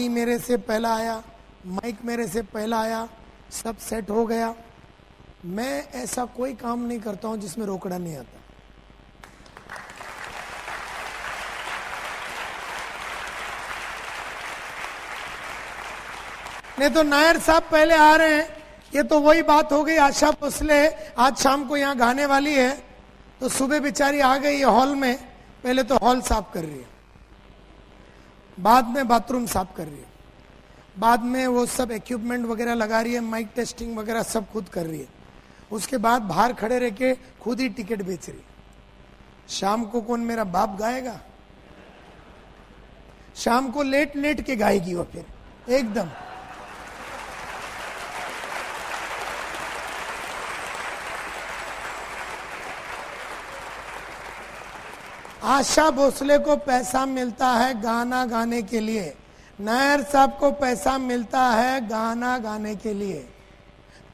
मेरे से पहला आया, माइक मेरे से पहला आया, सब सेट हो गया। मैं ऐसा कोई काम नहीं करता हूं जिसमें रोकड़ा नहीं आता। नहीं तो नायर साहब पहले आ रहे हैं, ये तो वही बात हो गई। आशा भोसले आज शाम को यहां गाने वाली है, तो सुबह बेचारी आ गई है हॉल में। पहले तो हॉल साफ कर रही है, बाद में बाथरूम साफ कर रही है, बाद में वो सब इक्विपमेंट वगैरह लगा रही है, माइक टेस्टिंग वगैरह सब खुद कर रही है। उसके बाद बाहर खड़े रह के खुद ही टिकट बेच रही है। शाम को कौन मेरा बाप गाएगा? शाम को लेट लेट के गाएगी वो, फिर एकदम। आशा भोसले को पैसा मिलता है गाना गाने के लिए, नायर साहब को पैसा मिलता है गाना गाने के लिए,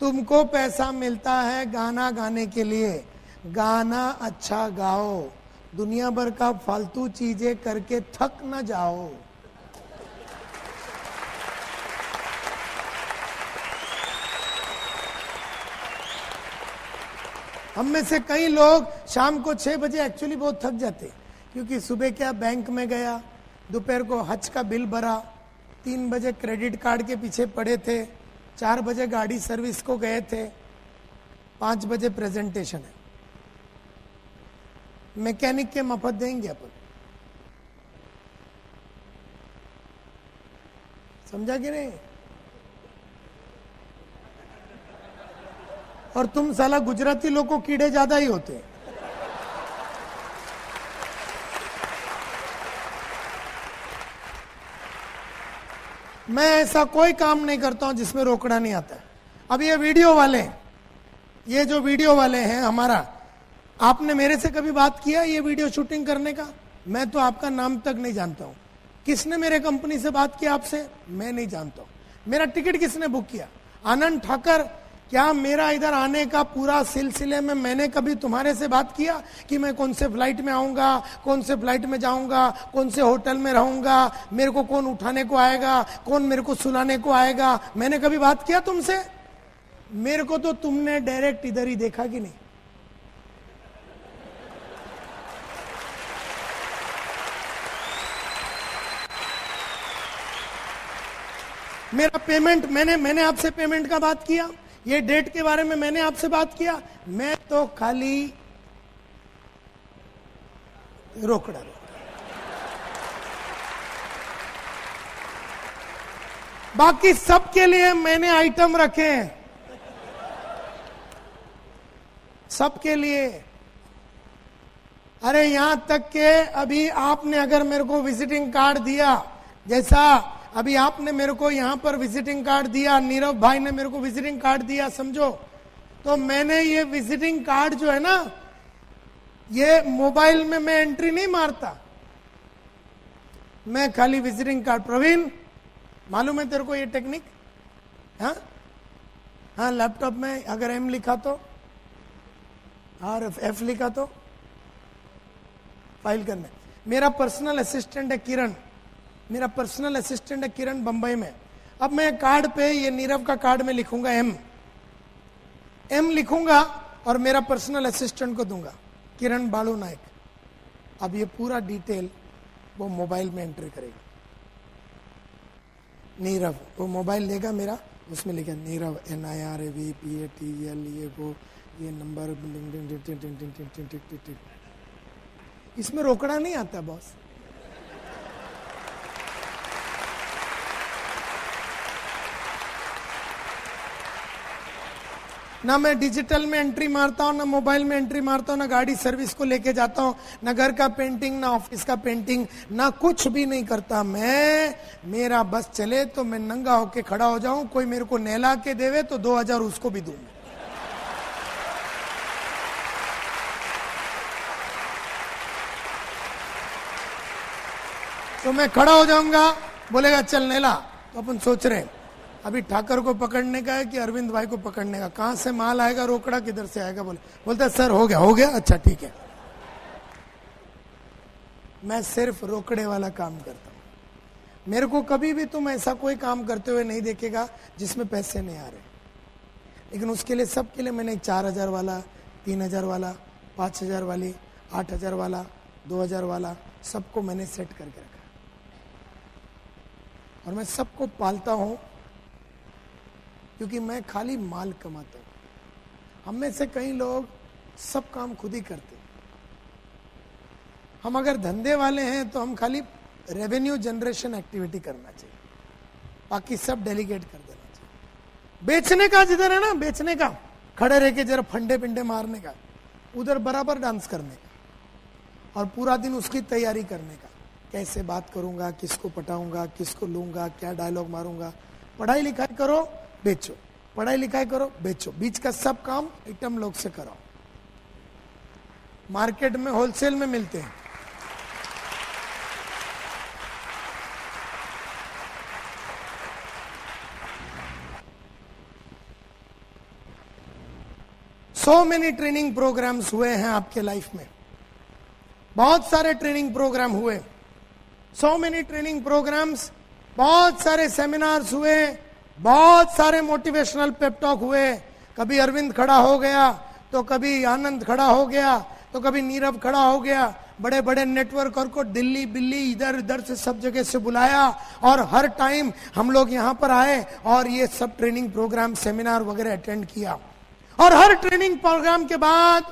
तुमको पैसा मिलता है गाना गाने के लिए। गाना अच्छा गाओ, दुनिया भर का फालतू चीजें करके थक न जाओ। हम में से कई लोग शाम को 6 बजे एक्चुअली बहुत थक जाते, क्योंकि सुबह क्या बैंक में गया, दोपहर को हज का बिल भरा, 3 बजे क्रेडिट कार्ड के पीछे पड़े थे, 4 बजे गाड़ी सर्विस को गए थे, 5 बजे प्रेजेंटेशन है। मैकेनिक के मफत देंगे अपन, समझा कि नहीं? और तुम साला गुजराती लोग को कीड़े ज्यादा ही होते। मैं ऐसा कोई काम नहीं करता हूं जिसमें रोकड़ा नहीं आता। अब ये वीडियो वाले, ये जो वीडियो वाले हैं हमारा, आपने मेरे से कभी बात किया ये वीडियो शूटिंग करने का? मैं तो आपका नाम तक नहीं जानता हूं। किसने मेरे कंपनी से बात किया आपसे? मैं नहीं जानता हूं। मेरा टिकट किसने बुक किया? आनंद ठाकर। क्या मेरा इधर आने का पूरा सिलसिले में मैंने कभी तुम्हारे से बात किया कि मैं कौन से फ्लाइट में आऊंगा, कौन से फ्लाइट में जाऊंगा, कौन से होटल में रहूंगा, मेरे को कौन उठाने को आएगा, कौन मेरे को सुलाने को आएगा? मैंने कभी बात किया तुमसे? मेरे को तो तुमने डायरेक्ट इधर ही देखा कि नहीं? मेरा पेमेंट, मैंने आपसे पेमेंट का बात किया, ये डेट के बारे में मैंने आपसे बात किया? मैं तो खाली रोकड़ा। बाकी सबके लिए मैंने आइटम रखे हैं, सबके लिए। अरे यहां तक के अभी आपने अगर मेरे को विजिटिंग कार्ड दिया, जैसा अभी आपने मेरे को यहां पर विजिटिंग कार्ड दिया, नीरव भाई ने मेरे को विजिटिंग कार्ड दिया, समझो, तो मैंने ये विजिटिंग कार्ड जो है ना, ये मोबाइल में मैं एंट्री नहीं मारता, मैं खाली विजिटिंग कार्ड। प्रवीण, मालूम है तेरे को ये टेक्निक? हाँ हाँ, लैपटॉप में अगर एम लिखा तो और एफ लिखा तो फाइल करना। मेरा पर्सनल असिस्टेंट है किरण, मेरा पर्सनल असिस्टेंट है किरण बंबई में। अब मैं कार्ड पे, ये नीरव का कार्ड में लिखूंगा एम लिखूंगा और मेरा पर्सनल असिस्टेंट को दूंगा, किरण बालू नायक। अब ये पूरा डिटेल वो मोबाइल में एंट्री करेगा। नीरव, वो मोबाइल लेगा मेरा, उसमें लिखा नीरव NIRAVPATEL, ये नंबर, इसमें रोकड़ा नहीं आता बॉस। ना मैं डिजिटल में एंट्री मारता हूं, ना मोबाइल में एंट्री मारता हूं, ना गाड़ी सर्विस को लेके जाता हूं, ना घर का पेंटिंग, ना ऑफिस का पेंटिंग, ना कुछ भी नहीं करता मैं। मेरा बस चले तो मैं नंगा होके खड़ा हो जाऊं, कोई मेरे को नहला के देवे तो 2000 उसको भी दूं। तो मैं खड़ा हो जाऊंगा, बोलेगा चल नहला, तो अपन सोच रहे हैं अभी ठाकर को पकड़ने का है कि अरविंद भाई को पकड़ने का, कहां से माल आएगा, रोकड़ा किधर से आएगा? बोलता सर हो गया, अच्छा ठीक है। मैं सिर्फ रोकड़े वाला काम करता हूं। मेरे को कभी भी तुम ऐसा कोई काम करते हुए नहीं देखेगा जिसमें पैसे नहीं आ रहे, लेकिन उसके लिए सबके लिए मैंने 4,000 वाला, 3,000 वाला, 5,000 वाली, 8,000 वाला, 2,000 वाला, सबको मैंने सेट करके रखा और मैं सबको पालता हूं क्योंकि मैं खाली माल कमाता हूं। हम में से कई लोग सब काम खुद ही करते हैं। हम अगर धंधे वाले हैं तो हम खाली रेवेन्यू जनरेशन एक्टिविटी करना चाहिए, बाकी सब डेलीगेट कर देना चाहिए। बेचने का जिधर है ना, बेचने का, खड़े रह के जरा फंडे पिंडे मारने का, उधर बराबर डांस करने का और पूरा दिन उसकी तैयारी करने का, कैसे बात करूंगा, किसको पटाऊंगा, किसको लूंगा, क्या डायलॉग मारूंगा। पढ़ाई लिखाई करो, बेचो, पढ़ाई लिखाई करो, बेचो, बीच का सब काम आइटम लोग से कराओ। मार्केट में होलसेल में मिलते हैं। So many ट्रेनिंग प्रोग्राम्स हुए हैं आपके लाइफ में, बहुत सारे ट्रेनिंग प्रोग्राम हुए, so many ट्रेनिंग प्रोग्राम्स, बहुत सारे सेमिनार्स हुए, बहुत सारे मोटिवेशनल पेप टॉक हुए। कभी अरविंद खड़ा हो गया, तो कभी आनंद खड़ा हो गया, तो कभी नीरव खड़ा हो गया। बड़े बड़े नेटवर्कर को दिल्ली बिल्ली इधर उधर से सब जगह से बुलाया और हर टाइम हम लोग यहां पर आए और ये सब ट्रेनिंग प्रोग्राम सेमिनार वगैरह अटेंड किया। और हर ट्रेनिंग प्रोग्राम के बाद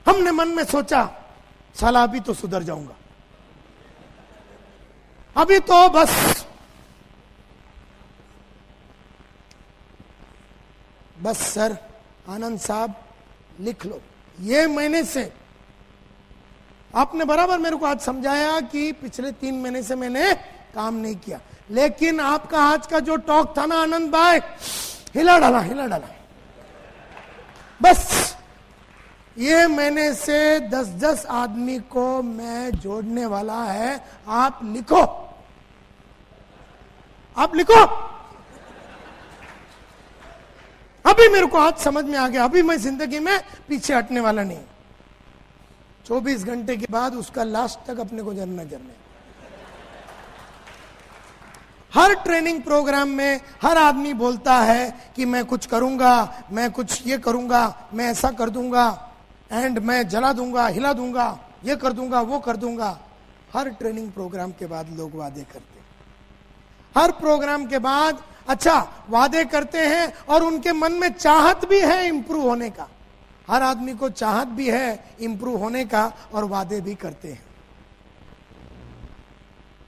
हमने मन में सोचा, साला अभी तो सुधर जाऊंगा, अभी तो बस सर आनंद साहब लिख लो। ये महीने से आपने बराबर मेरे को आज समझाया कि पिछले 3 महीने से मैंने काम नहीं किया, लेकिन आपका आज का जो टॉक था ना आनंद भाई, हिला डाला। बस ये महीने से 10-10 आदमी को मैं जोड़ने वाला है। आप लिखो। अभी मेरे को आज समझ में आ गया, अभी मैं जिंदगी में पीछे हटने वाला नहीं। 24 घंटे के बाद उसका लास्ट तक अपने को जरना। हर ट्रेनिंग प्रोग्राम में हर आदमी बोलता है कि मैं कुछ करूंगा, मैं कुछ ये करूंगा, मैं ऐसा कर दूंगा, एंड मैं जला दूंगा, हिला दूंगा, ये कर दूंगा, वो कर दूंगा। हर ट्रेनिंग प्रोग्राम के बाद लोग वादे करते हैं। हर प्रोग्राम के बाद अच्छा वादे करते हैं और उनके मन में चाहत भी है इंप्रूव होने का। हर आदमी को चाहत भी है इंप्रूव होने का और वादे भी करते हैं,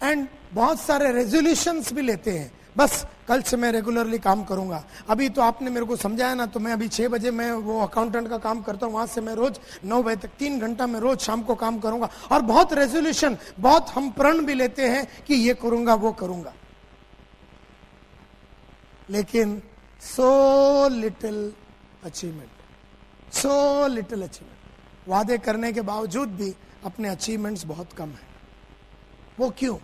एंड बहुत सारे रेजोल्यूशंस भी लेते हैं। बस कल से मैं रेगुलरली काम करूंगा। अभी तो आपने मेरे को समझाया ना, तो मैं अभी 6 बजे मैं वो अकाउंटेंट का काम करता हूं, वहां से मैं रोज 9 बजे तक 3 घंटा मैं रोज शाम को काम करूंगा। और बहुत रेजोल्यूशन, बहुत हम प्रण भी लेते हैं कि ये करूंगा, वो करूंगा, लेकिन सो लिटिल अचीवमेंट। वादे करने के बावजूद भी अपने अचीवमेंट्स बहुत कम है। वो क्यों?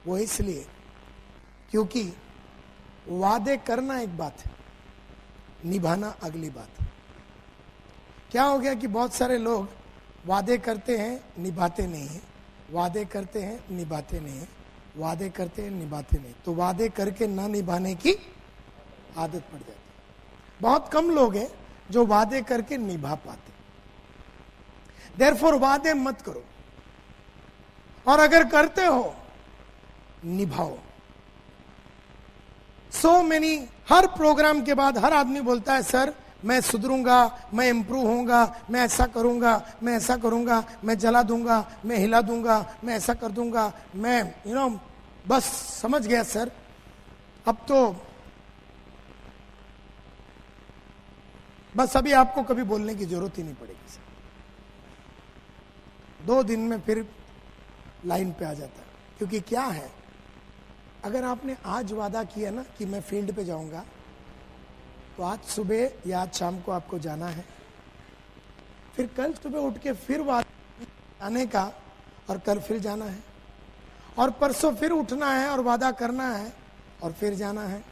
वो इसलिए क्योंकि वादे करना एक बात है, निभाना अगली बात है। क्या हो गया कि बहुत सारे लोग वादे करते हैं, निभाते नहीं हैं, वादे करते हैं, निभाते नहीं हैं, वादे करते हैं, निभाते नहीं। तो वादे करके ना निभाने की आदत पड़ जाती है। बहुत कम लोग हैं जो वादे करके निभा पाते। देयरफॉर वादे मत करो, और अगर करते हो निभाओ। सो मेनी, हर प्रोग्राम के बाद हर आदमी बोलता है सर मैं सुधरूंगा, मैं इंप्रूव होऊंगा, मैं ऐसा करूंगा, मैं ऐसा करूंगा, मैं जला दूंगा, मैं हिला दूंगा, मैं ऐसा कर दूंगा, मैं बस समझ गया सर, अब तो बस अभी आपको कभी बोलने की जरूरत ही नहीं पड़ेगी सर। 2 दिन में फिर लाइन पे आ जाता है। क्योंकि क्या है, अगर आपने आज वादा किया ना कि मैं फील्ड पे जाऊंगा, तो आज सुबह या आज शाम को आपको जाना है, फिर कल सुबह उठ के फिर वादा आने का, और कल फिर जाना है, और परसों फिर उठना है और वादा करना है और फिर जाना है,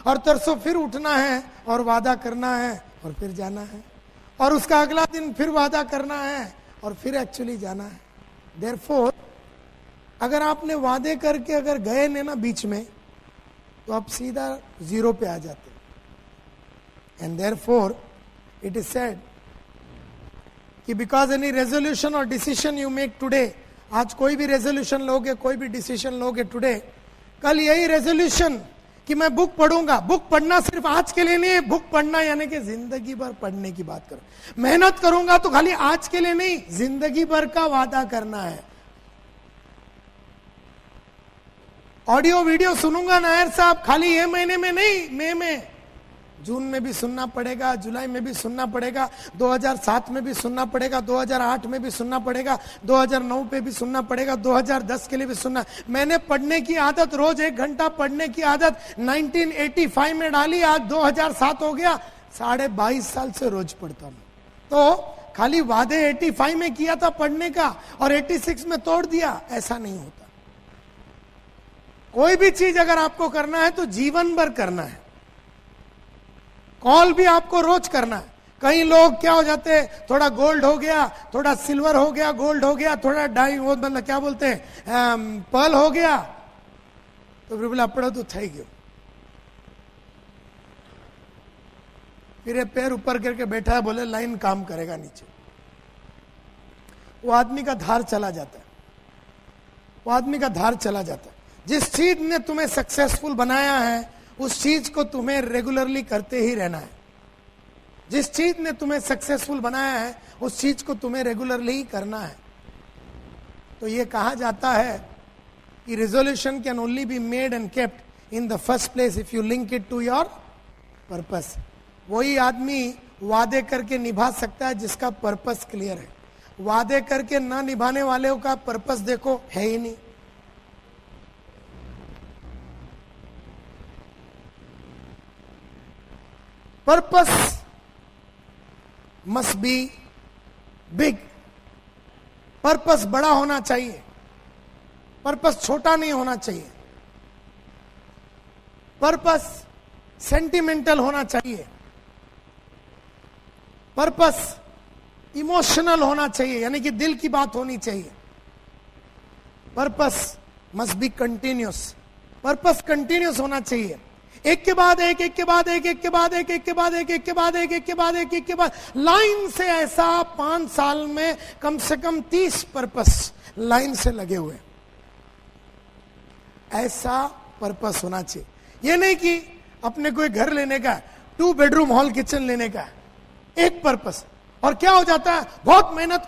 और तरसों फिर उठना है और वादा करना है और फिर जाना है, और उसका अगला दिन फिर वादा करना है और फिर एक्चुअली जाना है। देयरफॉर अगर आपने वादे करके अगर गए नहीं ना बीच में, तो आप सीधा 0 पे आ जाते। And therefore it is said कि बिकॉज एनी रेजोल्यूशन और डिसीजन यू मेक टुडे, आज कोई भी रेजोल्यूशन लोगे, कोई भी डिसीजन लोगे टुडे, कल यही रेजोल्यूशन कि मैं बुक पढ़ूंगा। बुक पढ़ना सिर्फ आज के लिए नहीं है, बुक पढ़ना यानी कि जिंदगी भर पढ़ने की बात करो। मेहनत करूंगा तो खाली आज के लिए नहीं, जिंदगी भर का वादा करना है। ऑडियो वीडियो सुनूंगा नायर साहब, खाली ये महीने में नहीं, मई में, जून में भी सुनना पड़ेगा, जुलाई में भी सुनना पड़ेगा, 2007 में भी सुनना पड़ेगा, 2008 में भी सुनना पड़ेगा, 2009 पे भी सुनना पड़ेगा, 2010 के लिए भी सुनना। मैंने पढ़ने की आदत, रोज 1 घंटा पढ़ने की आदत 1985 में डाली, आज 2007 हो गया, 22.5 साल से रोज पढ़ता हूं। तो खाली वादे 85 में किया था पढ़ने का और 86 में तोड़ दिया, ऐसा नहीं होता। कोई भी चीज अगर आपको करना है तो जीवन भर करना है। कॉल भी आपको रोज करना है। कई लोग क्या हो जाते हैं, थोड़ा गोल्ड हो गया, थोड़ा सिल्वर हो गया, गोल्ड हो गया, थोड़ा डाई, वो मतलब क्या बोलते हैं, पर्ल हो गया, तो फिर बोला अपना तो થઈ गयो। फिर ये पैर ऊपर करके बैठा है, बोले लाइन काम करेगा नीचे। वो आदमी का धार चला जाता है, वो आदमी का धार चला जाता है। जिस चीज ने तुम्हें सक्सेसफुल बनाया है उस चीज को तुम्हें रेगुलरली करते ही रहना है। जिस चीज ने तुम्हें सक्सेसफुल बनाया है उस चीज को तुम्हें रेगुलरली ही करना है। तो ये कहा जाता है कि resolution can only be made and kept in the first place if you link it to your purpose. वही आदमी वादे करके निभा सकता है जिसका पर्पस क्लियर है। वादे करके ना निभाने वाले का पर्पस देखो है ही नहीं। Purpose must B big. Purpose बड़ा होना चाहिए, पर्पस छोटा नहीं होना चाहिए। पर्पस सेंटिमेंटल होना चाहिए, पर्पस इमोशनल होना चाहिए, यानी कि दिल की बात होनी चाहिए। Purpose must be continuous, purpose continuous होना चाहिए। एक के बाद एक, एक के बाद एक, एक के बाद एक, एक के बाद एक, एक के बाद एक, एक के बाद एक, एक के बाद लाइन से ऐसा 5 साल में कम से कम 30 पर्पस लाइन से लगे हुए। ऐसा पर्पस होना चाहिए। ये नहीं कि अपने कोई घर लेने का, 2 बेडरूम हॉल किचन लेने का, एक पर्पस। और क्या हो जाता है, बहुत मेहनत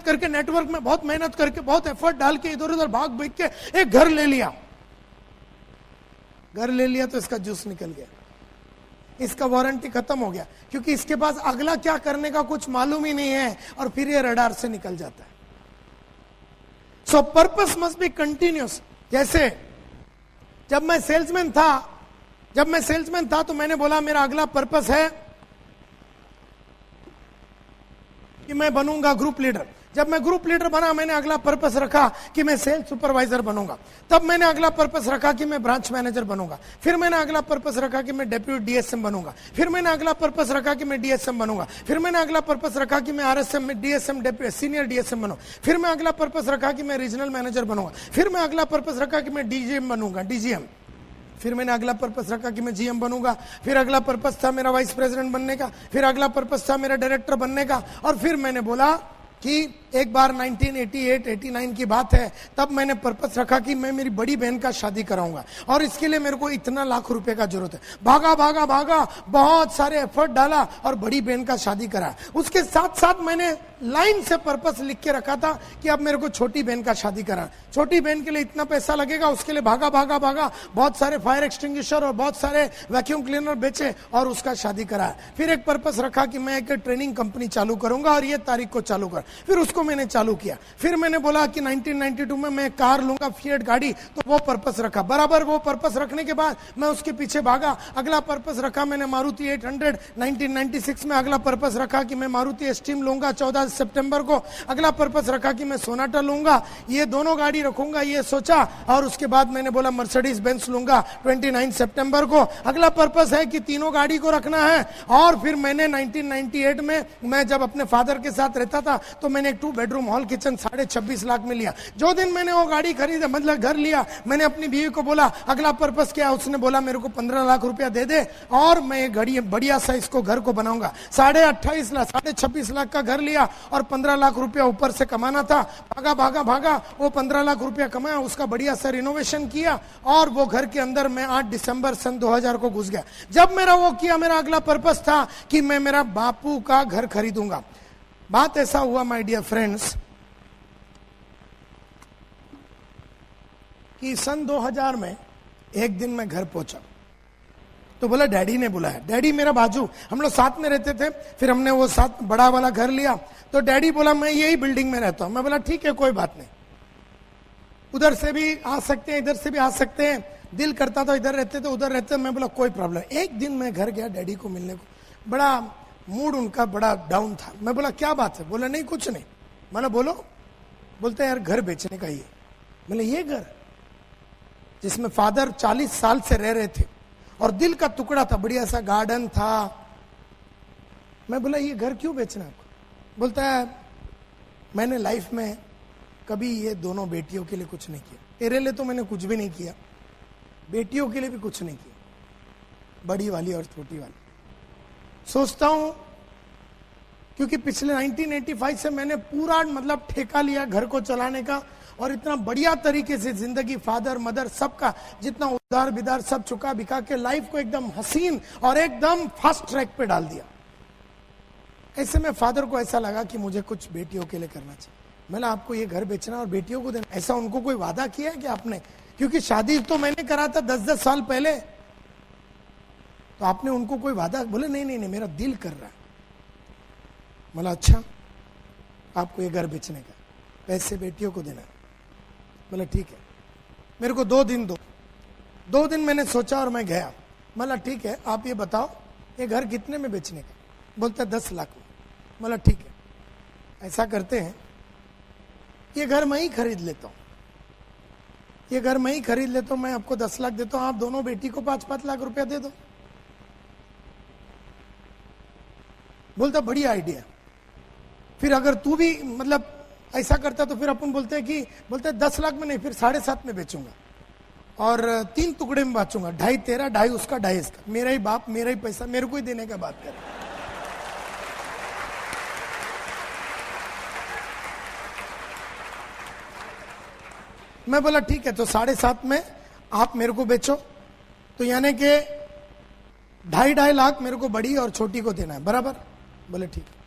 करके नेटवर्क में बहुत मेहनत करके बहुत एफर्ट डाल के इधर उधर भाग भाग के एक घर ले लिया। घर ले लिया तो इसका जूस निकल गया, इसका वारंटी खत्म हो गया, क्योंकि इसके पास अगला क्या करने का कुछ मालूम ही नहीं है और फिर ये रडार से निकल जाता है। सो पर्पस मस्ट बी कंटिन्यूस। जैसे जब मैं सेल्समैन था तो मैंने बोला मेरा अगला पर्पस है कि मैं बनूंगा ग्रुप लीडर। जब मैं ग्रुप लीडर बना, मैंने अगला पर्पस रखा कि मैं सेल्स सुपरवाइजर बनूंगा। तब मैंने अगला पर्पस रखा कि मैं ब्रांच मैनेजर बनूंगा। फिर मैंने अगला पर्पस रखा कि मैं डेप्यूटी डीएसएम बनूंगा। फिर मैंने अगला पर्पस रखा कि मैं डीएसएम बनूंगा। फिर मैंने अगला पर्पस रखा कि मैं आरएसएम में डीएसएम सीनियर डीएसएम बनूंगा। फिर मैं अगला पर्पस रखा कि मैं रीजनल मैनेजर बनूंगा। फिर मैं अगला पर्पस रखा कि मैं डीजीएम बनूंगा, डीजीएम। फिर मैंने अगला पर्पस रखा कि मैं जीएम बनूंगा। फिर अगला पर्पस था मेरा वाइस प्रेसिडेंट बनने का। फिर अगला पर्पस था मेरा डायरेक्टर बनने का। और फिर मैंने बोला कि एक बार 1988-89 की बात है, तब मैंने पर्पस रखा कि मैं मेरी बड़ी बहन का शादी कराऊंगा और इसके लिए मेरे को इतना लाख रुपए का जरूरत है। भागा, बहुत सारे एफर्ट डाला और बड़ी बहन का शादी करा। उसके साथ साथ मैंने लाइन से पर्पस लिख के रखा था कि अब मेरे को छोटी बहन का शादी करा। छोटी बहन के लिए इतना पैसा लगेगा, उसके लिए भागा, बहुत सारे फायर एक्सटिंग्विशर और बहुत सारे वैक्यूम क्लीनर बेचे और उसका शादी करा। फिर एक पर्पस रखा कि मैं एक ट्रेनिंग कंपनी चालू करूंगा और ये तारीख को चालू कर। फिर उसको मैंने चालू किया। फिर मैंने बोला कि 1992 में मैं कार लूंगा, फिएट गाड़ी, तो वो पर्पस रखा। बराबर वो पर्पस रखने के बाद मैं उसके पीछे भागा। अगला पर्पस रखा मैंने मारुति 800। 1996 में अगला पर्पस रखा कि मैं मारुति एस्टीम लूंगा 14 सितंबर को। अगला पर्पस रखा कि मैं सोनाटा लूंगा, ये दोनों गाड़ी रखूंगा, ये सोचा। और उसके बाद मैंने बोला मर्सिडीज बेंज लूंगा 29 सितंबर को। अगला पर्पस है कि तीनों गाड़ी को रखना है। और फिर मैंने 1998 में मैं जब अपने फादर के साथ रहता था तो मैंने एक 2 बेडरूम हॉल किचन 26.5 लाख में लिया। जो दिन मैंने वो गाड़ी खरीदा, मतलब घर लिया, मैंने अपनी बीवी को बोला अगला पर्पस क्या, उसने बोला मेरे को 15 लाख रुपया दे दे और मैं घड़ी बढ़िया सा इसको घर को बनाऊंगा। 26.5 लाख का घर लिया और 15 लाख रुपया ऊपर से कमाना था। भागा वो 15 लाख रुपया कमाया, उसका बढ़िया सा रिनोवेशन किया और वो घर के अंदर मैं 8 दिसंबर सन 2000 को घुस गया। जब मेरा वो किया, मेरा अगला पर्पस था कि मैं मेरा बापू का घर खरीदूंगा। बात ऐसा हुआ माय डियर फ्रेंड्स कि सन 2000 में एक दिन मैं घर पहुंचा तो बोला डैडी ने बुलाया। डैडी मेरा बाजू, हम लोग साथ में रहते थे, फिर हमने वो साथ बड़ा वाला घर लिया। तो डैडी बोला मैं यही बिल्डिंग में रहता हूं। मैं बोला ठीक है कोई बात नहीं, उधर से भी आ सकते हैं इधर से भी आ सकते हैं, दिल करता था इधर रहते तो उधर रहते। मैं बोला कोई प्रॉब्लम। एक दिन मैं घर गया डैडी को मिलने को, बड़ा मूड उनका बड़ा डाउन था। मैं बोला क्या बात है? बोला नहीं कुछ नहीं। मैंने बोलो, बोलते यार घर बेचने का ये। बोले ये घर जिसमें फादर 40 साल से रह रहे थे और दिल का टुकड़ा था, बढ़िया सा गार्डन था। मैं बोला ये घर क्यों बेचना आपको? बोलता है मैंने लाइफ में कभी ये दोनों बेटियों के लिए कुछ नहीं किया, तेरे लिए तो मैंने कुछ भी नहीं किया, बेटियों के लिए भी कुछ नहीं किया, बड़ी वाली और छोटी वाली। सोचता हूं क्योंकि पिछले 1985 से मैंने पूरा मतलब ठेका लिया घर को चलाने का और इतना बढ़िया तरीके से जिंदगी फादर मदर सबका जितना उधार बिदार सब चुका बिका के लाइफ को एकदम हसीन और एकदम फास्ट ट्रैक पे डाल दिया। ऐसे में फादर को ऐसा लगा कि मुझे कुछ बेटियों के लिए करना चाहिए। मैंने आपको ये घर बेचना और बेटियों को देना, ऐसा उनको कोई वादा किया है कि आपने? क्योंकि शादी तो मैंने करा था 10-10 साल पहले, तो आपने उनको कोई वादा? बोले नहीं नहीं नहीं मेरा दिल कर रहा है। बोला अच्छा आपको ये घर बेचने का, पैसे बेटियों को देना। बोला ठीक है, मेरे को 2 दिन दो। 2 दिन मैंने सोचा और मैं गया। बोला ठीक है आप ये बताओ ये घर कितने में बेचने का? बोलता 10 लाख में। बोला ठीक है ऐसा करते हैं, ये घर मैं ही खरीद लेता हूं, ये घर मैं ही खरीद लेता हूं, मैं आपको 10 लाख देता हूं, आप दोनों बेटी को 5-5 लाख रुपया दे दो। बोलता बढ़िया आइडिया। फिर अगर तू भी मतलब ऐसा करता तो फिर अपन बोलते हैं कि बोलते 10 लाख में नहीं, फिर 7.5 में बेचूंगा और 3 टुकड़े में बांचूंगा, 2.5 तेरा 2.5 उसका 2.5 इसका, मेरा ही बाप मेरा ही पैसा मेरे को ही देने का बात कर। मैं बोला ठीक है तो 7.5 में आप मेरे को बेचो, तो यानी कि 2.5 लाख मेरे को बड़ी और छोटी को देना है, बराबर? बोले ठीक है।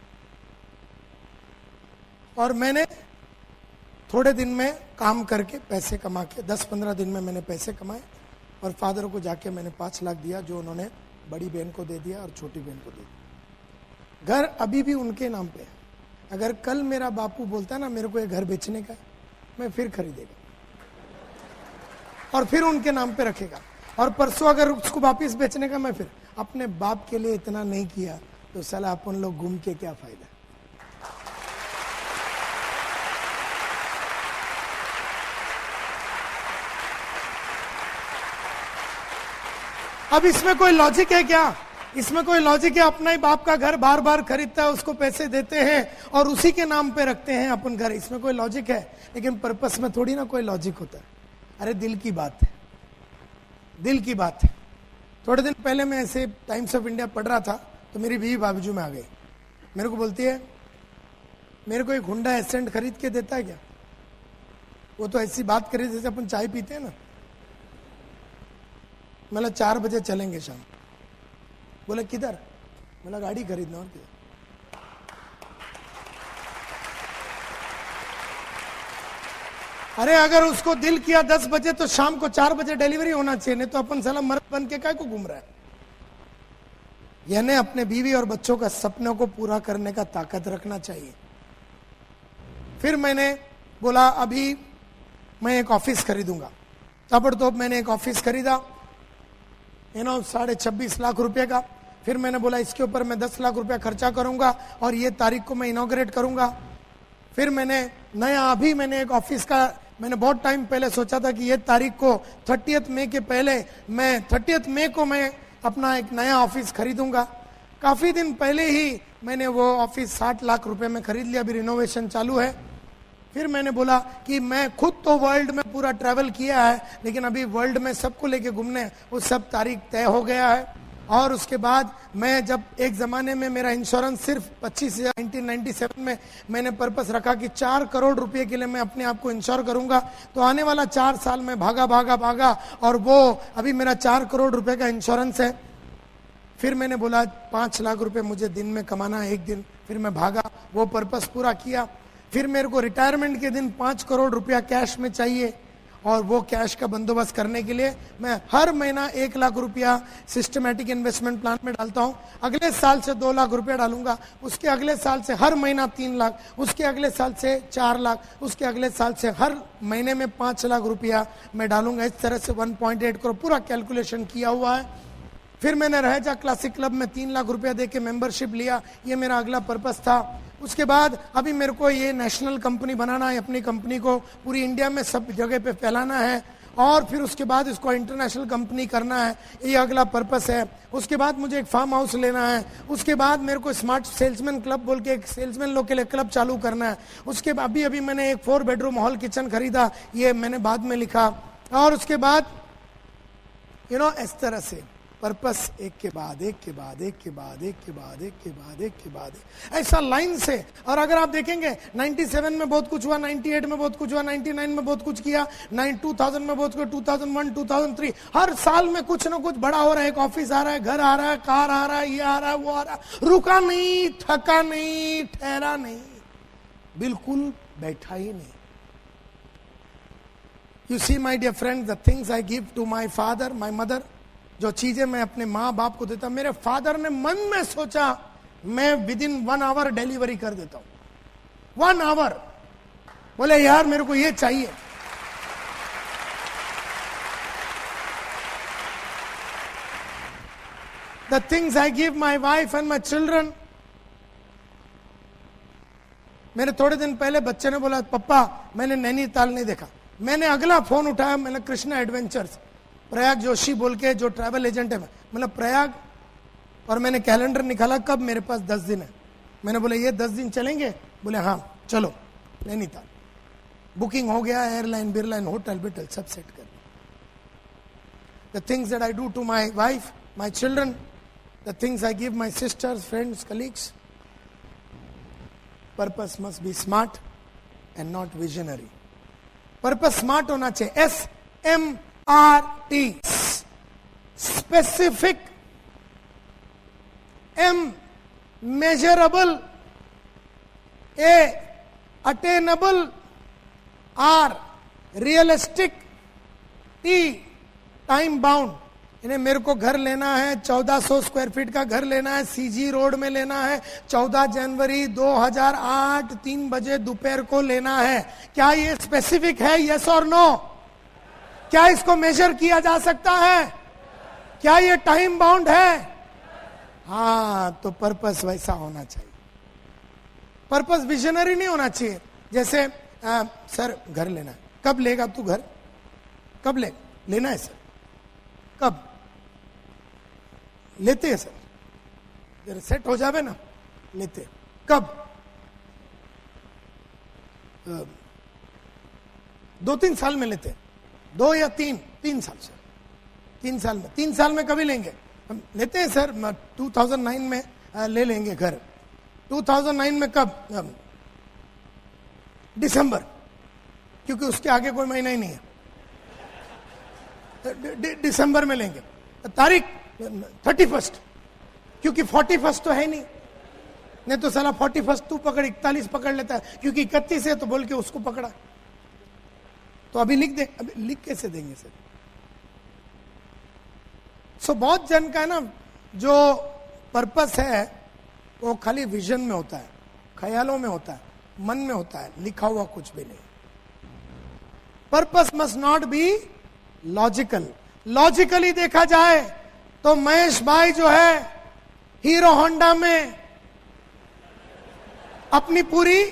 और मैंने थोड़े दिन में काम करके पैसे कमा के 10-15 दिन में मैंने पैसे कमाए और फादर को जाके मैंने 5 लाख दिया, जो उन्होंने बड़ी बहन को दे दिया और छोटी बहन को दे दिया। घर अभी भी उनके नाम पे है। अगर कल मेरा बापू बोलता ना मेरे को ये घर बेचने का, मैं फिर खरीदेगा और फिर उनके नाम पे रखेगा। और परसों अगर उसको वापिस बेचने का, मैं फिर अपने बाप के लिए इतना नहीं किया तो साला अपन लोग घूम के क्या फायदा। अब इसमें कोई लॉजिक है क्या? इसमें कोई लॉजिक है? अपना ही बाप का घर बार बार खरीदता है, उसको पैसे देते हैं और उसी के नाम पे रखते हैं अपन घर, इसमें कोई लॉजिक है? लेकिन पर्पस में थोड़ी ना कोई लॉजिक होता है। अरे दिल की बात है, दिल की बात है। थोड़े दिन पहले मैं ऐसे टाइम्स ऑफ इंडिया पढ़ रहा था तो मेरी बीवी बाजू में आ गई, मेरे को बोलती है मेरे को एक हुंडा एसेंट खरीद के देता है क्या? वो तो ऐसी बात करी जैसे अपन चाय पीते हैं ना। मतलब 4 बजे चलेंगे शाम। बोले किधर? बोला गाड़ी खरीदना। और किधर? अरे अगर उसको दिल किया 10 बजे तो शाम को 4 बजे डिलीवरी होना चाहिए, नहीं तो अपन साला मर्द बन के काय को घूम रहा है। यानी अपने बीवी और बच्चों का सपनों को पूरा करने का ताकत रखना चाहिए। फिर मैंने बोला अभी मैं एक ऑफिस खरीदूंगा, ताबड़तोड़ मैंने एक ऑफिस खरीदा 26.5 लाख रुपए का। फिर मैंने बोला इसके ऊपर मैं 10 लाख रुपया खर्चा करूंगा और ये तारीख को मैं इनॉग्रेट करूंगा। फिर मैंने अभी मैंने एक ऑफिस का मैंने बहुत टाइम पहले सोचा था कि ये तारीख को 30 मई के पहले मैं 30 मई को मैं अपना एक नया ऑफिस खरीदूंगा। काफी दिन पहले ही मैंने वो ऑफिस 60 लाख रुपए में खरीद लिया, अभी रिनोवेशन चालू है। फिर मैंने बोला कि मैं खुद तो वर्ल्ड में पूरा ट्रैवल किया है, लेकिन अभी वर्ल्ड में सबको लेके घूमने, वो सब तारीख तय हो गया है। और उसके बाद मैं जब एक ज़माने में मेरा इंश्योरेंस सिर्फ 25,000, 1997 में मैंने पर्पस रखा कि 4 करोड़ रुपए के लिए मैं अपने आप को इंश्योर करूंगा। तो आने वाला 4 साल में भागा और वो अभी मेरा 4 करोड़ रुपए का इंश्योरेंस है। फिर मैंने बोला 5 लाख रुपए मुझे दिन में कमाना है एक दिन। फिर मैं भागा, वो पर्पस पूरा किया। फिर मेरे को रिटायरमेंट के दिन 5 करोड़ रुपया कैश में चाहिए, और वो कैश का बंदोबस्त करने के लिए मैं हर महीना 1 लाख रुपया सिस्टमैटिक इन्वेस्टमेंट प्लान में डालता हूं। अगले साल से 2 लाख रुपया डालूंगा, उसके अगले साल से हर महीना 3 लाख, उसके अगले साल से 4 लाख, उसके अगले साल से हर महीने में 5 लाख रुपया मैं डालूंगा। इस तरह से 1.8 करोड़ पूरा कैलकुलेशन किया हुआ है। फिर मैंने रहेजा क्लासिक क्लब में 3 लाख रुपया दे के मेंबरशिप लिया, ये मेरा अगला पर्पस था। उसके बाद अभी मेरे को ये नेशनल कंपनी बनाना है, अपनी कंपनी को पूरी इंडिया में सब जगह पे फैलाना है, और फिर उसके बाद इसको इंटरनेशनल कंपनी करना है, ये अगला पर्पस है। उसके बाद मुझे एक फार्म हाउस लेना है। उसके बाद मेरे को स्मार्ट सेल्समैन क्लब बोल के एक सेल्समैन लोग के लिए क्लब चालू करना है। उसके बाद अभी मैंने एक 4 बेडरूम हॉल किचन खरीदा, ये मैंने बाद में लिखा। और उसके बाद इस तरह से पर्पस एक के बाद एक के बाद एक के बाद एक के बाद एक के बाद एक के बाद ऐसा लाइन से। और अगर आप देखेंगे 97 में बहुत कुछ हुआ, 98 में बहुत कुछ हुआ, 99 में बहुत कुछ किया, 2000 में बहुत कुछ, 2001, 2003, हर साल में कुछ ना कुछ बड़ा हो रहा है। एक ऑफिस आ रहा है, घर आ रहा है, कार आ रहा है, ये आ रहा है, वो आ रहा है। रुका नहीं, थका नहीं, ठहरा नहीं, बिल्कुल बैठा ही नहीं। You see my dear friend, the things I give to my father, my mother, जो चीजें मैं अपने माँ बाप को देता, मेरे फादर ने मन में सोचा मैं विदिन 1 आवर डिलीवरी कर देता हूं। 1 आवर, बोले यार मेरे को ये चाहिए। The things I give my wife and my children. मेरे थोड़े दिन पहले बच्चे ने बोला पप्पा मैंने नैनीताल नहीं देखा। मैंने अगला फोन उठाया, मैंने कृष्णा एडवेंचर्स, प्रयाग जोशी बोल के जो ट्रैवल एजेंट है, मतलब प्रयाग, और मैंने कैलेंडर निकाला कब, मेरे पास 10 दिन है। मैंने बोला ये 10 दिन चलेंगे? बोले हाँ चलो नैनीताल। बुकिंग हो गया, एयरलाइन, बिरलाइन, होटल बिटल सब सेट कर। The things that I do to my wife, my children, the things I give my sisters, friends, colleagues. Purpose must be smart and not visionary. Purpose smart होना चाहिए, SMRT, specific, M, measurable, A, attainable, R, realistic, T, time bound। इन्हें मेरे को घर लेना है, 1400 square feet का घर लेना है, CG रोड में लेना है, 14 जनवरी 2008 3 बजे दोपहर को लेना है। क्या ये स्पेसिफिक है? यस और नो? क्या इसको मेजर किया जा सकता है? क्या ये टाइम बाउंड है? हाँ, तो पर्पस वैसा होना चाहिए। पर्पस विजनरी नहीं होना चाहिए। जैसे सर घर लेना है, कब लेगा तू घर? कब लेना है सर? कब लेते हैं सर? जरा सेट हो जावे ना, लेते। कब? 2-3 साल में लेते, 2 या 3 साल से, 3 साल में, 3 साल में कभी लेंगे? हम लेते हैं सर 2009 में ले लेंगे घर। 2009 में कब? दिसंबर, क्योंकि उसके आगे कोई महीना ही नहीं है। दिसंबर में लेंगे। तारीख 31, क्योंकि 41 तो है नहीं तो साला 41 तू पकड़, 41 पकड़ लेता है, क्योंकि 31 है तो बोल के उसको पकड़ा। तो अभी लिख दे। अभी लिख कैसे देंगे सर? सो बहुत जन का है ना, जो पर्पस है वो खाली विजन में होता है, ख्यालों में होता है, मन में होता है, लिखा हुआ कुछ भी नहीं। Purpose must not be logical. Logically देखा जाए तो महेश भाई जो है हीरो होंडा में अपनी पूरी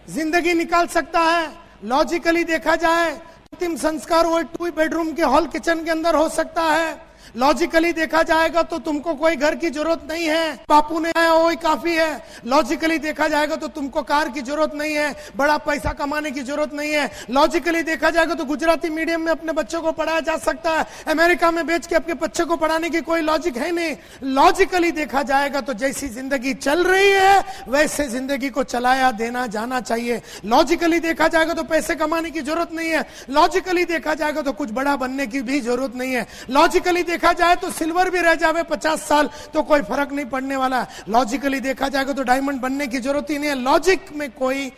जिंदगी निकाल सकता है। लॉजिकली देखा जाए अंतिम संस्कार वो 2 बेडरूम के हॉल किचन के अंदर हो सकता है। लॉजिकली देखा जाएगा तो तुमको कोई घर की जरूरत नहीं है, बापू ने आया वही काफी है। लॉजिकली देखा जाएगा तो तुमको कार की जरूरत नहीं है, बड़ा पैसा कमाने की जरूरत नहीं है। लॉजिकली देखा जाएगा तो गुजराती मीडियम में अपने बच्चों को पढ़ाया जा सकता है, अमेरिका में बेच के अपने बच्चों को पढ़ाने की कोई लॉजिक है नहीं। लॉजिकली देखा जाएगा तो जैसी जिंदगी चल रही है वैसे जिंदगी को चलाया देना जाना चाहिए। लॉजिकली देखा जाएगा तो पैसे कमाने की जरूरत नहीं है, लॉजिकली देखा जाएगा तो कुछ बड़ा बनने की भी जरूरत नहीं है। लॉजिकली देखा जाए तो सिल्वर भी रह जावे 50 साल तो कोई फर्क नहीं पड़ने वाला। लॉजिकली देखा जाएगा तो डायमंड बनने की जरूरत ही नहीं है। लॉजिक में कोई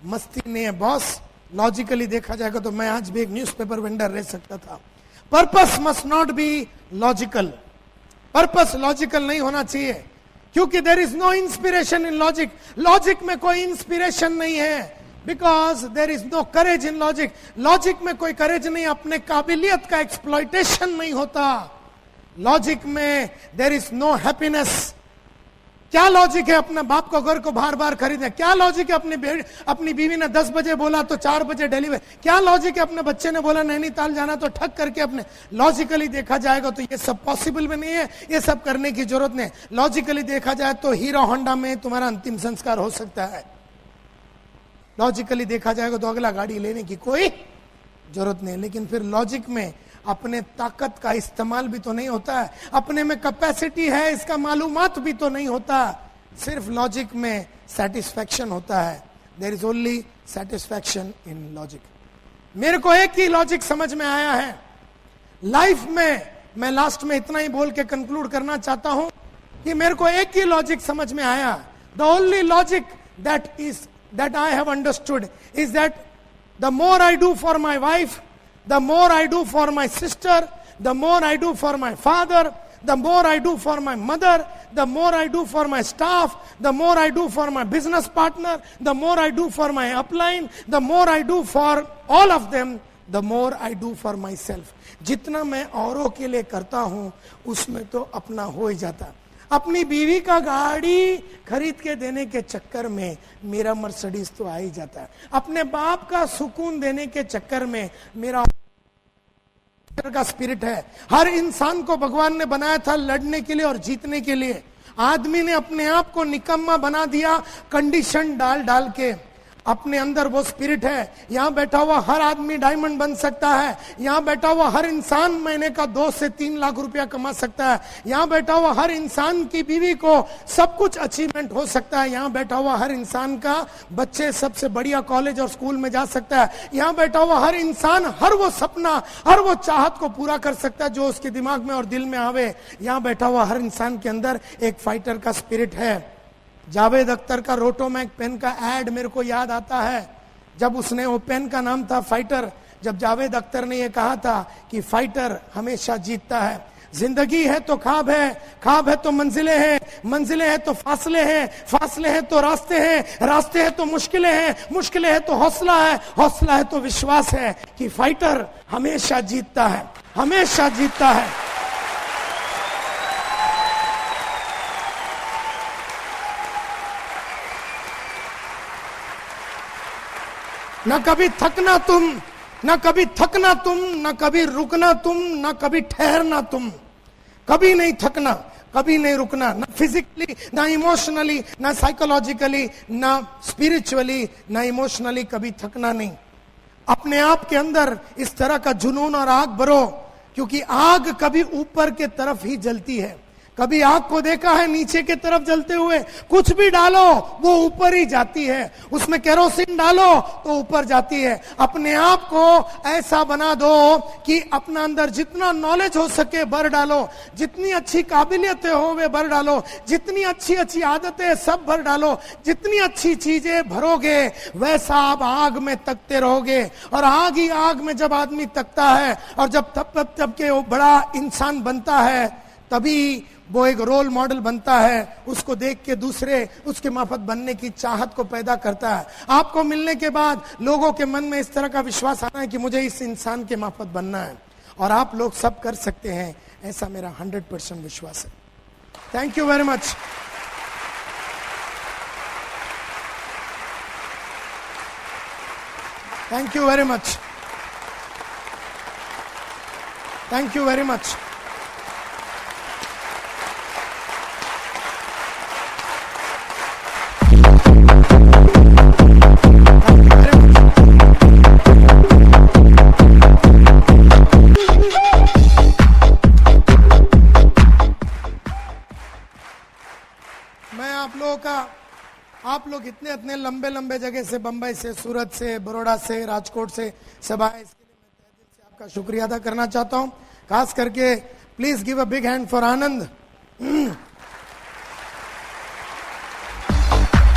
मस्ती नहीं है बॉस। लॉजिकली देखा जाएगा तो मैं आज भी एक न्यूज़पेपर वेंडर रह सकता था। Purpose must not be logical, purpose logical नहीं होना चाहिए, क्योंकि there is no inspiration in logic. Logic में कोई इंस्पिरेशन नहीं है, because there is no courage in logic. Logic में कोई करेज नहीं, अपने काबिलियत का एक्सप्लॉइटेशन नहीं होता। लॉजिक में देर इज नो हैप्पीनेस। क्या लॉजिक है अपने बाप को घर को बार बार खरीदे? क्या लॉजिक है अपनी बीवी ने 10 बजे बोला तो 4 बजे डिलीवर? क्या लॉजिक है अपने बच्चे ने बोला नैनीताल जाना तो ठग करके अपने? लॉजिकली देखा जाएगा तो ये सब पॉसिबल भी नहीं है, ये सब करने की जरूरत नहीं। लॉजिकली देखा जाए तो हीरो होंडा में तुम्हारा अंतिम संस्कार हो सकता है। लॉजिकली देखा जाएगा तो अगला गाड़ी लेने की कोई जरूरत नहीं। लेकिन फिर लॉजिक में अपने ताकत का इस्तेमाल भी तो नहीं होता है, अपने में कैपेसिटी है इसका मालूमात भी तो नहीं होता। सिर्फ लॉजिक में सेटिस्फैक्शन होता है। There is only satisfaction in logic. मेरे को एक ही लॉजिक समझ में आया है लाइफ में। मैं लास्ट में इतना ही बोल के कंक्लूड करना चाहता हूं कि मेरे को एक ही लॉजिक समझ में आया। The only logic that I have understood is that the more I do for my wife, the more I do for my sister, the more I do for my father, the more I do for my mother, the more I do for my staff, the more I do for my business partner, the more I do for my upline, the more I do for all of them, the more I do for myself. जितना मैं औरों के लिए करता हूं उसमें तो अपना हो ही जाता। अपनी बीवी का गाड़ी खरीद के देने के चक्कर में मेरा मर्सिडीज तो आ ही जाता है। अपने बाप का सुकून देने के चक्कर में मेरा का स्पिरिट है। हर इंसान को भगवान ने बनाया था लड़ने के लिए और जीतने के लिए। आदमी ने अपने आप को निकम्मा बना दिया कंडीशन डाल डाल के। अपने अंदर वो स्पिरिट है। यहां बैठा हुआ हर आदमी डायमंड बन सकता है। यहां बैठा हुआ हर इंसान महीने का 2 से 3 लाख रुपया कमा सकता है। यहां बैठा हुआ हर इंसान की बीवी को सब कुछ अचीवमेंट हो सकता है। यहां बैठा हुआ हर इंसान का बच्चे सबसे बढ़िया कॉलेज और स्कूल में जा सकता है। यहां बैठा हुआ हर इंसान हर वो सपना हर वो चाहत को पूरा कर सकता है जो उसके दिमाग में और दिल में आवे। यहां बैठा हुआ हर इंसान के अंदर एक फाइटर का स्पिरिट है। जावेद अख्तर का रोटोमैक पेन का एड मेरे को याद आता है। जब उसने वो पेन का नाम था फाइटर। जब जावेद अख्तर ने ये कहा था कि फाइटर हमेशा जीतता है। जिंदगी है तो ख्वाब है तो मंजिलें हैं, मंजिलें हैं तो फासले हैं, फासले हैं तो रास्ते हैं, रास्ते हैं तो मुश्किलें हैं, मुश्किलें हैं तो हौसला है, हौसला है तो विश्वास है कि फाइटर हमेशा जीतता है, हमेशा जीतता है। न कभी थकना तुम, न कभी थकना तुम, न कभी रुकना तुम, न कभी ठहरना तुम। कभी नहीं थकना, कभी नहीं रुकना, ना फिजिकली, ना इमोशनली, ना साइकोलॉजिकली, ना स्पिरिचुअली, ना इमोशनली, कभी थकना नहीं। अपने आप के अंदर इस तरह का जुनून और आग भरो, क्योंकि आग कभी ऊपर के तरफ ही जलती है। कभी आग को देखा है नीचे के तरफ जलते हुए? कुछ भी डालो वो ऊपर ही जाती है। उसमें केरोसिन डालो तो ऊपर जाती है। अपने आप को ऐसा बना दो कि अपना अंदर जितना नॉलेज हो सके भर डालो, जितनी अच्छी काबिलियतें हो वे भर डालो, जितनी अच्छी अच्छी आदतें सब भर डालो। जितनी अच्छी चीजें भरोगे वैसा आप आग में तकते रहोगे। और आग ही आग में जब आदमी तकता है और जब तब के वो बड़ा इंसान बनता है तभी वो एक रोल मॉडल बनता है। उसको देख के दूसरे उसके माफत बनने की चाहत को पैदा करता है। आपको मिलने के बाद लोगों के मन में इस तरह का विश्वास आना है कि मुझे इस इंसान के माफत बनना है और आप लोग सब कर सकते हैं, ऐसा मेरा 100% विश्वास है। Thank you very much. Thank you very much. Thank you very much. आप लोग इतने इतने लंबे लंबे जगह से, बंबई से, सूरत से, बड़ौदा से, राजकोट से सब आए, इसके लिए मैं तहे दिल से आपका शुक्रिया अदा करना चाहता हूं। खास करके please give a big hand for Anand.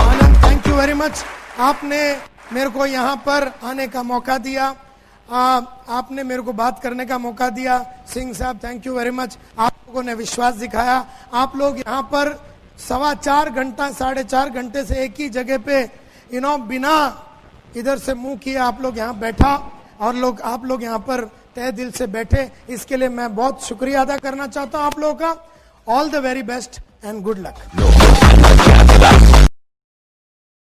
Anand, thank you very much. आपने मेरे को यहाँ पर आने का मौका दिया, आपने मेरे को बात करने का मौका दिया। सिंह साहब, थैंक यू वेरी मच। आप लोगों ने विश्वास दिखाया। आप लोग यहाँ पर 4.25 घंटा, 4.5 घंटे से एक ही जगह पे बिना इधर से मुंह किए आप लोग यहाँ बैठा, और आप लोग यहाँ पर तहे दिल से बैठे, इसके लिए मैं बहुत शुक्रिया अदा करना चाहता हूँ आप लोगों का। All the very best and good luck.